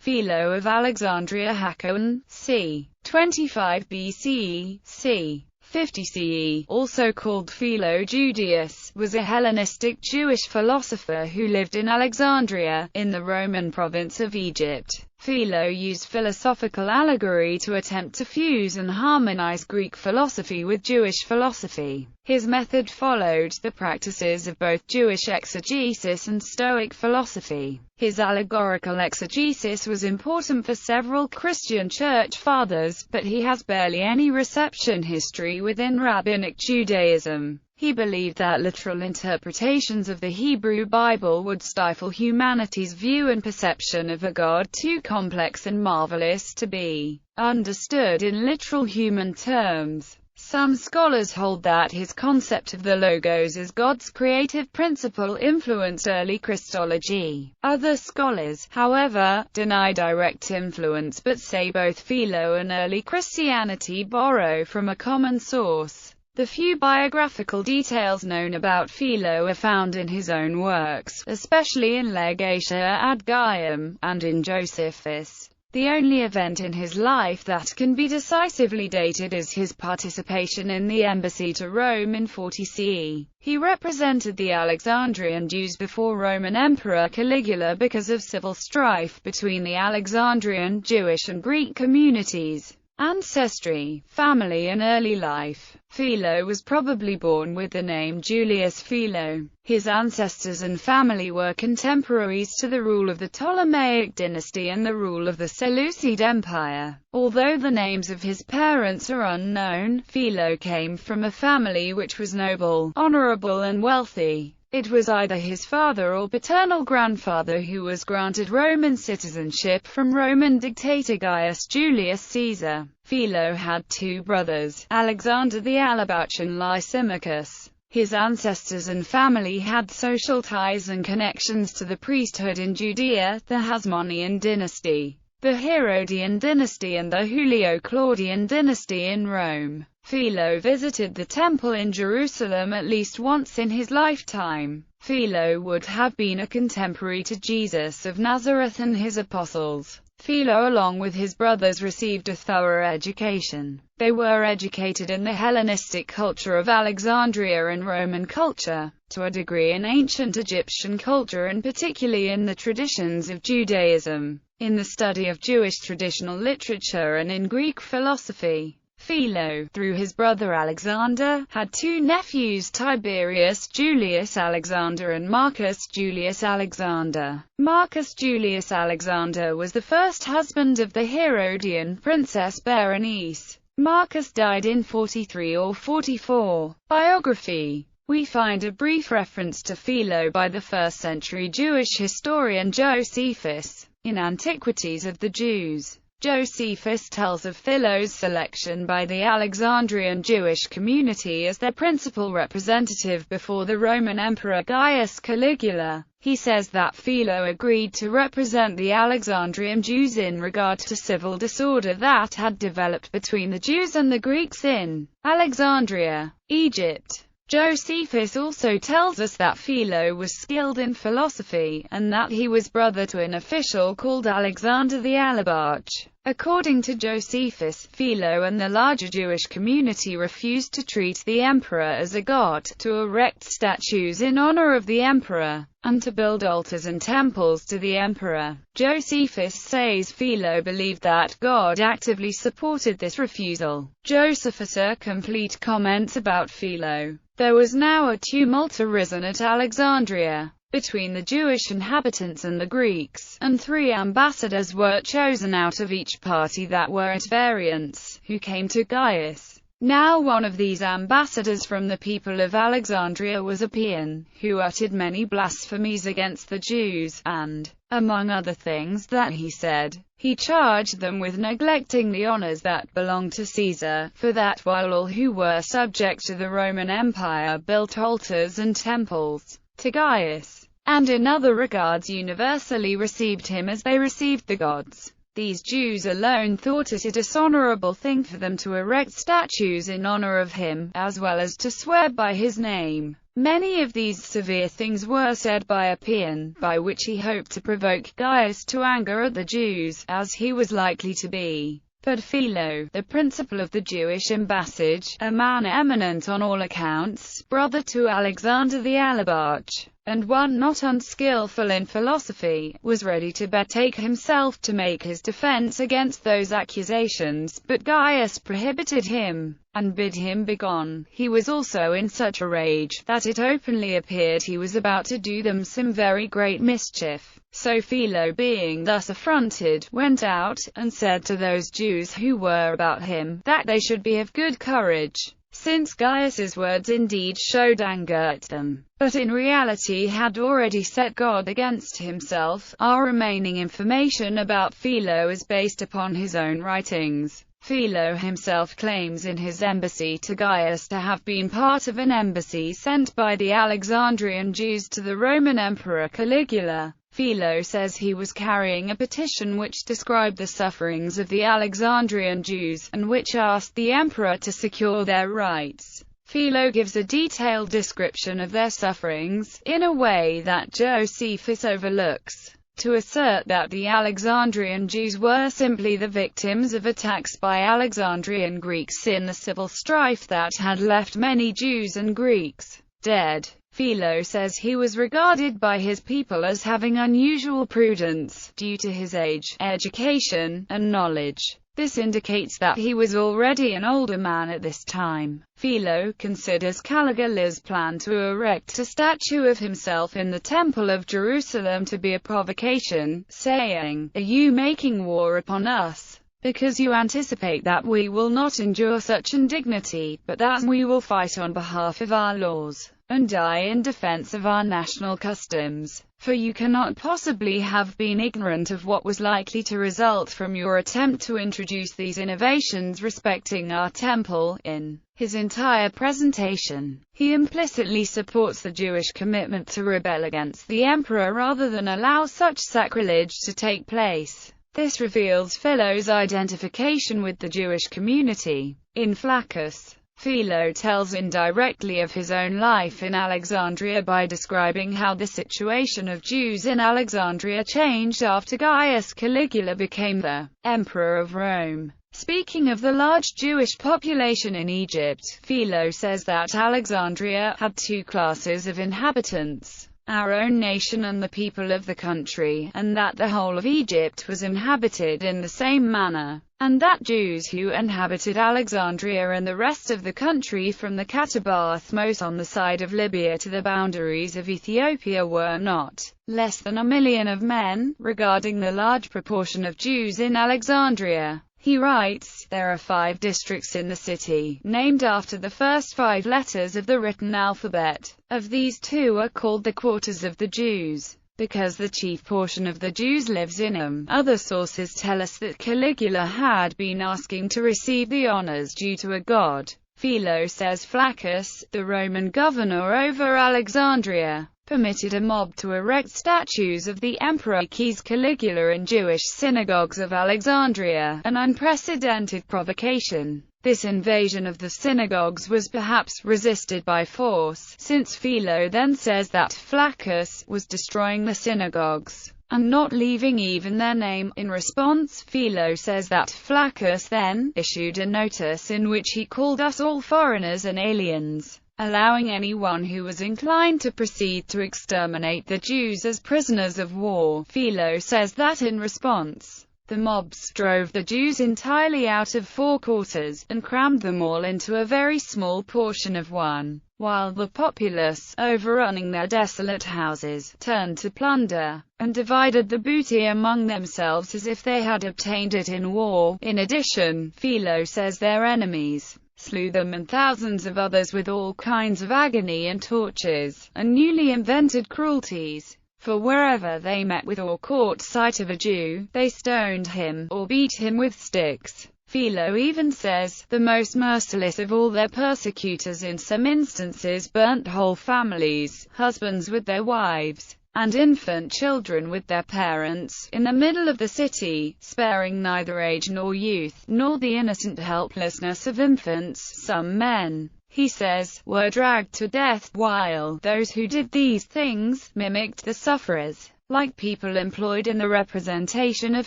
Philo of Alexandria Hakoan, c. 25 BCE, c. 50 CE, also called Philo Judaeus, was a Hellenistic Jewish philosopher who lived in Alexandria, in the Roman province of Egypt. Philo used philosophical allegory to attempt to fuse and harmonize Greek philosophy with Jewish philosophy. His method followed the practices of both Jewish exegesis and Stoic philosophy. His allegorical exegesis was important for several Christian church fathers, but he has barely any reception history within Rabbinic Judaism. He believed that literal interpretations of the Hebrew Bible would stifle humanity's view and perception of a God too complex and marvelous to be understood in literal human terms. Some scholars hold that his concept of the Logos as God's creative principle influenced early Christology. Other scholars, however, deny direct influence but say both Philo and early Christianity borrow from a common source. The few biographical details known about Philo are found in his own works, especially in Legatia ad Gaium, and in Josephus. The only event in his life that can be decisively dated is his participation in the embassy to Rome in 40 CE. He represented the Alexandrian Jews before Roman Emperor Caligula because of civil strife between the Alexandrian Jewish and Greek communities. Ancestry, family and early life. Philo was probably born with the name Julius Philo. His ancestors and family were contemporaries to the rule of the Ptolemaic dynasty and the rule of the Seleucid Empire. Although the names of his parents are unknown, Philo came from a family which was noble, honorable and wealthy. It was either his father or paternal grandfather who was granted Roman citizenship from Roman dictator Gaius Julius Caesar. Philo had two brothers, Alexander the Alabach and Lysimachus. His ancestors and family had social ties and connections to the priesthood in Judea, the Hasmonean dynasty, the Herodian dynasty and the Julio-Claudian dynasty in Rome. Philo visited the temple in Jerusalem at least once in his lifetime. Philo would have been a contemporary to Jesus of Nazareth and his apostles. Philo along with his brothers received a thorough education. They were educated in the Hellenistic culture of Alexandria and Roman culture, to a degree in ancient Egyptian culture and particularly in the traditions of Judaism, in the study of Jewish traditional literature and in Greek philosophy. Philo, through his brother Alexander, had two nephews, Tiberius Julius Alexander and Marcus Julius Alexander. Marcus Julius Alexander was the first husband of the Herodian princess Berenice. Marcus died in 43 or 44. Biography. We find a brief reference to Philo by the 1st century Jewish historian Josephus, in Antiquities of the Jews. Josephus tells of Philo's selection by the Alexandrian Jewish community as their principal representative before the Roman Emperor Gaius Caligula. He says that Philo agreed to represent the Alexandrian Jews in regard to civil disorder that had developed between the Jews and the Greeks in Alexandria, Egypt. Josephus also tells us that Philo was skilled in philosophy, and that he was brother to an official called Alexander the Alabach. According to Josephus, Philo and the larger Jewish community refused to treat the emperor as a god, to erect statues in honor of the emperor, and to build altars and temples to the emperor. Josephus says Philo believed that God actively supported this refusal. Josephus' complete comments about Philo. There was now a tumult arisen at Alexandria, between the Jewish inhabitants and the Greeks, and 3 ambassadors were chosen out of each party that were at variance, who came to Gaius. Now one of these ambassadors from the people of Alexandria was a paean, who uttered many blasphemies against the Jews, and, among other things that he said, he charged them with neglecting the honors that belonged to Caesar, for that while all who were subject to the Roman Empire built altars and temples to Gaius, and in other regards universally received him as they received the gods, these Jews alone thought it a dishonorable thing for them to erect statues in honor of him, as well as to swear by his name. Many of these severe things were said by a paean, by which he hoped to provoke Gaius to anger at the Jews, as he was likely to be. But Philo, the principal of the Jewish embassage, a man eminent on all accounts, brother to Alexander the Alabarch, and one not unskillful in philosophy, was ready to betake himself to make his defense against those accusations, but Gaius prohibited him, and bid him begone. He was also in such a rage, that it openly appeared he was about to do them some very great mischief. So Philo, being thus affronted, went out, and said to those Jews who were about him, that they should be of good courage, since Gaius's words indeed showed anger at them, but in reality had already set God against himself. Our remaining information about Philo is based upon his own writings. Philo himself claims in his embassy to Gaius to have been part of an embassy sent by the Alexandrian Jews to the Roman Emperor Caligula. Philo says he was carrying a petition which described the sufferings of the Alexandrian Jews, and which asked the emperor to secure their rights. Philo gives a detailed description of their sufferings, in a way that Josephus overlooks, to assert that the Alexandrian Jews were simply the victims of attacks by Alexandrian Greeks in the civil strife that had left many Jews and Greeks dead. Philo says he was regarded by his people as having unusual prudence, due to his age, education, and knowledge. This indicates that he was already an older man at this time. Philo considers Caligula's plan to erect a statue of himself in the Temple of Jerusalem to be a provocation, saying, "Are you making war upon us? Because you anticipate that we will not endure such indignity, but that we will fight on behalf of our laws, and die in defense of our national customs. For you cannot possibly have been ignorant of what was likely to result from your attempt to introduce these innovations respecting our temple." In his entire presentation, he implicitly supports the Jewish commitment to rebel against the emperor rather than allow such sacrilege to take place. This reveals Philo's identification with the Jewish community. In Flaccus, Philo tells indirectly of his own life in Alexandria by describing how the situation of Jews in Alexandria changed after Gaius Caligula became the emperor of Rome. Speaking of the large Jewish population in Egypt, Philo says that Alexandria had two classes of inhabitants: our own nation and the people of the country, and that the whole of Egypt was inhabited in the same manner, and that Jews who inhabited Alexandria and the rest of the country from the Catabathmos on the side of Libya to the boundaries of Ethiopia were not less than 1 million of men. Regarding the large proportion of Jews in Alexandria, he writes, "There are 5 districts in the city, named after the first 5 letters of the written alphabet. Of these 2 are called the quarters of the Jews, because the chief portion of the Jews lives in them." Other sources tell us that Caligula had been asking to receive the honors due to a god. Philo says Flaccus, the Roman governor over Alexandria, permitted a mob to erect statues of the emperor Caligula in Jewish synagogues of Alexandria, an unprecedented provocation. This invasion of the synagogues was perhaps resisted by force, since Philo then says that Flaccus was destroying the synagogues and not leaving even their name. In response, Philo says that Flaccus then issued a notice in which he called us all foreigners and aliens, allowing anyone who was inclined to proceed to exterminate the Jews as prisoners of war. Philo says that in response, the mobs drove the Jews entirely out of 4 quarters, and crammed them all into a very small portion of one, while the populace, overrunning their desolate houses, turned to plunder, and divided the booty among themselves as if they had obtained it in war. In addition, Philo says their enemies slew them and thousands of others with all kinds of agony and tortures, and newly invented cruelties. For wherever they met with or caught sight of a Jew, they stoned him, or beat him with sticks. Philo even says, the most merciless of all their persecutors in some instances burnt whole families, husbands with their wives, and infant children with their parents, in the middle of the city, sparing neither age nor youth, nor the innocent helplessness of infants. Some men he says, were dragged to death, while those who did these things mimicked the sufferers, like people employed in the representation of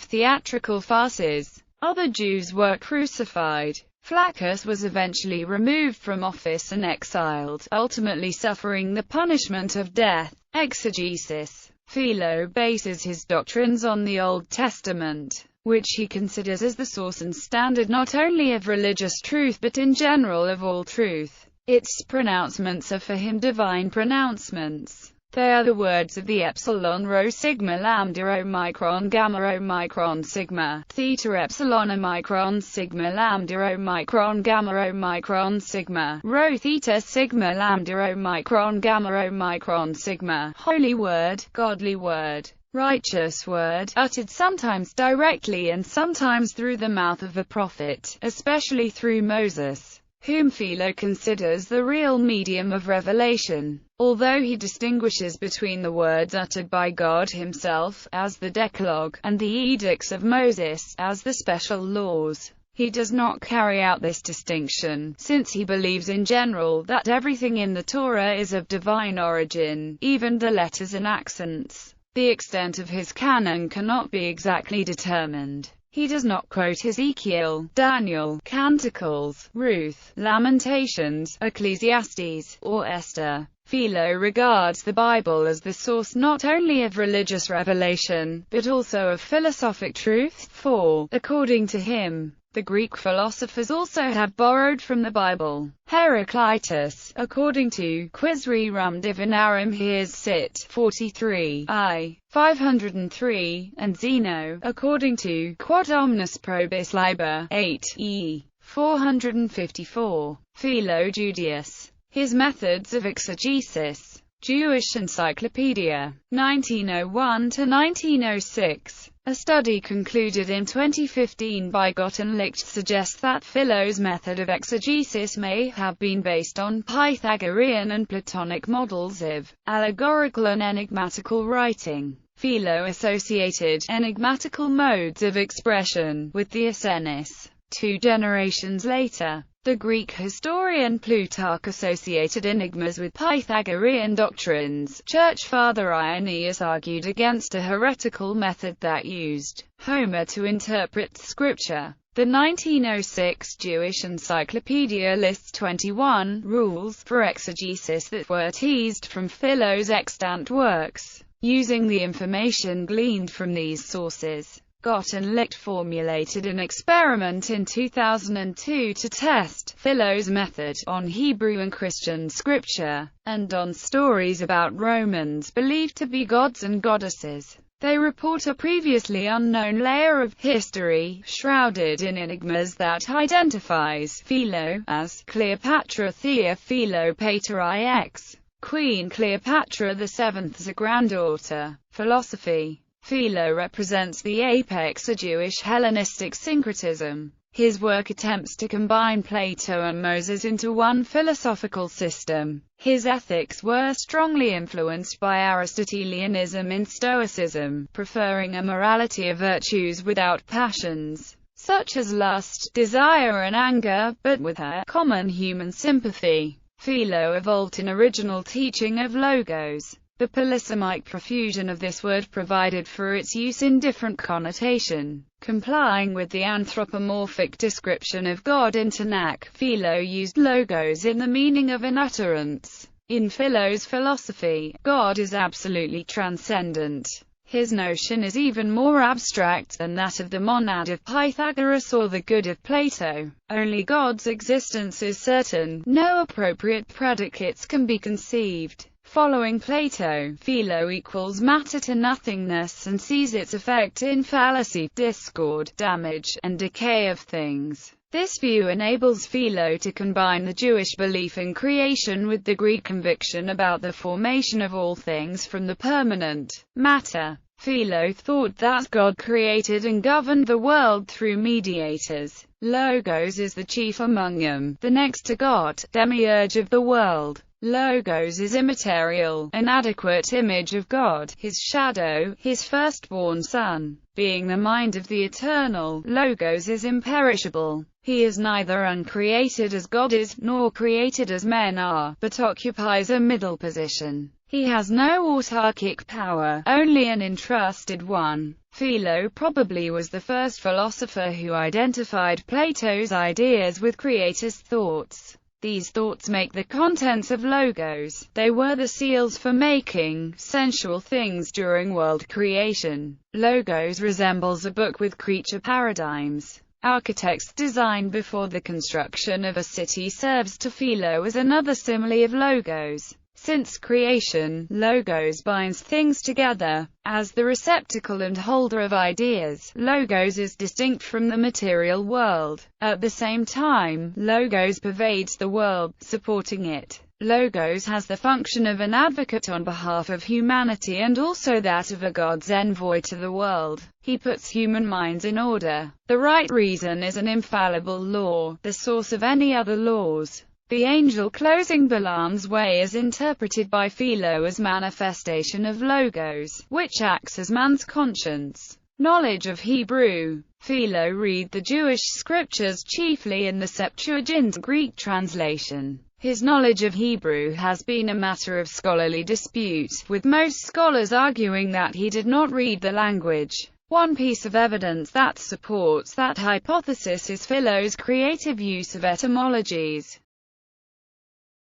theatrical farces. Other Jews were crucified. Flaccus was eventually removed from office and exiled, ultimately suffering the punishment of death. Exegesis. Philo bases his doctrines on the Old Testament, which he considers as the source and standard not only of religious truth but in general of all truth. Its pronouncements are for him divine pronouncements. They are the words of the epsilon rho sigma lambda omicron gamma omicron sigma theta epsilon omicron sigma lambda omicron gamma omicron sigma rho theta sigma lambda omicron gamma omicron sigma. Holy word, godly word, righteous word, uttered sometimes directly and sometimes through the mouth of a prophet, especially through Moses, whom Philo considers the real medium of revelation. Although he distinguishes between the words uttered by God himself, as the Decalogue, and the edicts of Moses, as the special laws, he does not carry out this distinction, since he believes in general that everything in the Torah is of divine origin, even the letters and accents. The extent of his canon cannot be exactly determined. He does not quote Ezekiel, Daniel, Canticles, Ruth, Lamentations, Ecclesiastes, or Esther. Philo regards the Bible as the source not only of religious revelation, but also of philosophic truth, for, according to him, the Greek philosophers also have borrowed from the Bible. Heraclitus, according to Quis rerum divinarum hears sit, 43 I. 503, and Zeno, according to Quod omnis probis liber, 8 E. 454. Philo Judaeus. His methods of exegesis. Jewish Encyclopedia. 1901–1906. A study concluded in 2015 by Gott and Licht suggests that Philo's method of exegesis may have been based on Pythagorean and Platonic models of allegorical and enigmatical writing. Philo associated enigmatical modes of expression with the Essenis. 2 generations later, the Greek historian Plutarch associated enigmas with Pythagorean doctrines. Church Father Irenaeus argued against a heretical method that used Homer to interpret Scripture. The 1906 Jewish Encyclopedia lists 21 rules for exegesis that were teased from Philo's extant works. Using the information gleaned from these sources, Gott and Licht formulated an experiment in 2002 to test Philo's method on Hebrew and Christian scripture, and on stories about Romans believed to be gods and goddesses. They report a previously unknown layer of history, shrouded in enigmas that identifies Philo as Cleopatra Thea Philo Pater Ix, Queen Cleopatra VII's granddaughter. Philosophy. Philo represents the apex of Jewish Hellenistic syncretism. His work attempts to combine Plato and Moses into one philosophical system. His ethics were strongly influenced by Aristotelianism in Stoicism, preferring a morality of virtues without passions, such as lust, desire and anger, but with a common human sympathy. Philo evolved an original teaching of logos. The polysemic profusion of this word provided for its use in different connotation. Complying with the anthropomorphic description of God in Tanakh, Philo used logos in the meaning of an utterance. In Philo's philosophy, God is absolutely transcendent. His notion is even more abstract than that of the monad of Pythagoras or the good of Plato. Only God's existence is certain, no appropriate predicates can be conceived. Following Plato, Philo equals matter to nothingness and sees its effect in fallacy, discord, damage, and decay of things. This view enables Philo to combine the Jewish belief in creation with the Greek conviction about the formation of all things from the permanent matter. Philo thought that God created and governed the world through mediators. Logos is the chief among them, the next to God, demiurge of the world. Logos is immaterial, an adequate image of God, his shadow, his firstborn son. Being the mind of the eternal, Logos is imperishable. He is neither uncreated as God is, nor created as men are, but occupies a middle position. He has no autarkic power, only an entrusted one. Philo probably was the first philosopher who identified Plato's ideas with creator's thoughts. These thoughts make the contents of Logos. They were the seals for making sensual things during world creation. Logos resembles a book with creature paradigms. Architect's design before the construction of a city serves to Philo as another simile of Logos. Since creation, Logos binds things together. As the receptacle and holder of ideas, Logos is distinct from the material world. At the same time, Logos pervades the world, supporting it. Logos has the function of an advocate on behalf of humanity and also that of a God's envoy to the world. He puts human minds in order. The right reason is an infallible law, the source of any other laws. The angel closing Balaam's way is interpreted by Philo as manifestation of Logos, which acts as man's conscience. Knowledge of Hebrew. Philo read the Jewish scriptures chiefly in the Septuagint Greek translation. His knowledge of Hebrew has been a matter of scholarly dispute, with most scholars arguing that he did not read the language. One piece of evidence that supports that hypothesis is Philo's creative use of etymologies.